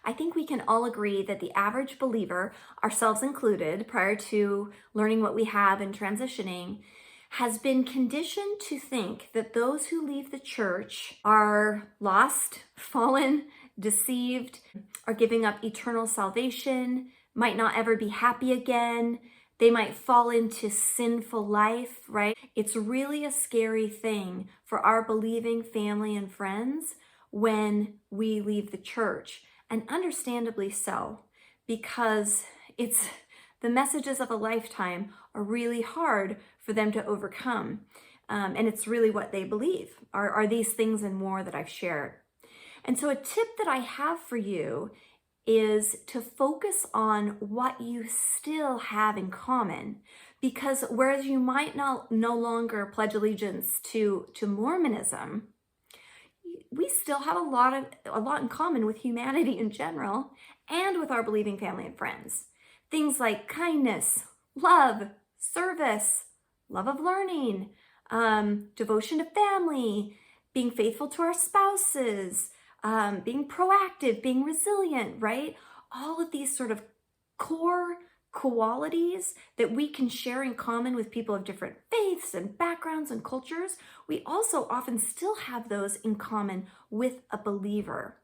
I think we can all agree that the average believer, ourselves included, prior to learning what we have and transitioning, has been conditioned to think that those who leave the church are lost, fallen, deceived, are giving up eternal salvation, might not ever be happy again. They might fall into sinful life, right? It's really a scary thing for our believing family and friends when we leave the church, and understandably so, because it's the messages of a lifetime are really hard for them to overcome. And it's really what they believe are these things and more that I've shared. And so a tip that I have for you is to focus on what you still have in common. Because whereas you might no longer pledge allegiance to Mormonism, we still have a lot in common with humanity in general and with our believing family and friends. Things like kindness, love, service, love of learning, devotion to family, being faithful to our spouses, being proactive, being resilient, right? All of these sort of core qualities that we can share in common with people of different faiths and backgrounds and cultures, we also often still have those in common with a believer.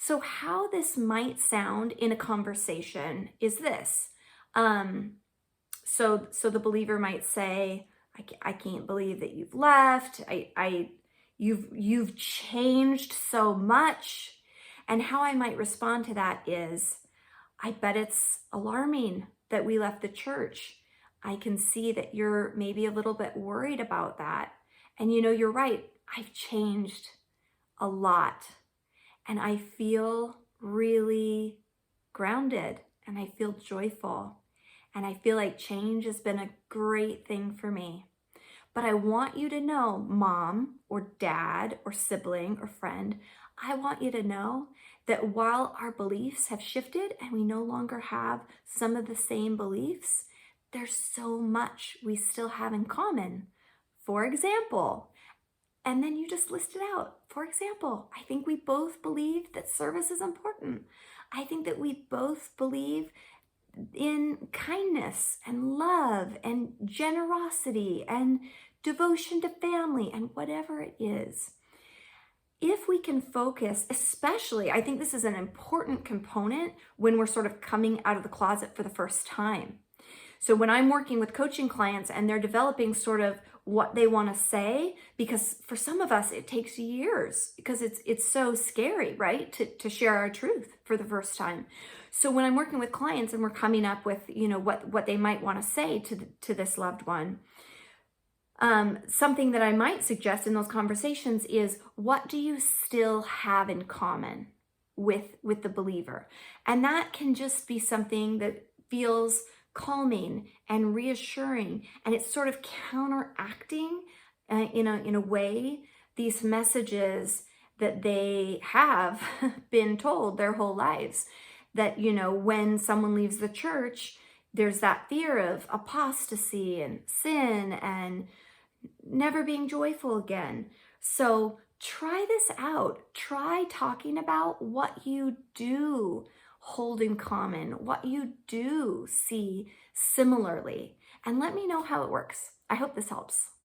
So how this might sound in a conversation is this. So the believer might say, I can't believe that you've left. You've changed so much. And how I might respond to that is, I bet it's alarming that we left the church. I can see that you're maybe a little bit worried about that. And you're right. I've changed a lot. And I feel really grounded and I feel joyful. And I feel like change has been a great thing for me. But I want you to know, mom or dad or sibling or friend, I want you to know that while our beliefs have shifted and we no longer have some of the same beliefs, there's so much we still have in common. For example, and then you just list it out. For example, I think we both believe that service is important. I think that we both believe in kindness and love and generosity and devotion to family and whatever it is. If we can focus, especially, I think this is an important component when we're sort of coming out of the closet for the first time. So when I'm working with coaching clients and they're developing sort of what they want to say, because for some of us it takes years because it's so scary, right, to share our truth for the first time. So when I'm working with clients and we're coming up with what they might want to say to this loved one, something that I might suggest in those conversations is, what do you still have in common with the believer? And that can just be something that feels calming and reassuring, and it's sort of counteracting in a way these messages that they have been told their whole lives, that when someone leaves the church, there's that fear of apostasy and sin and never being joyful again. So try this out. Try talking about what you do hold in common, what you do see similarly, and let me know how it works. I hope this helps.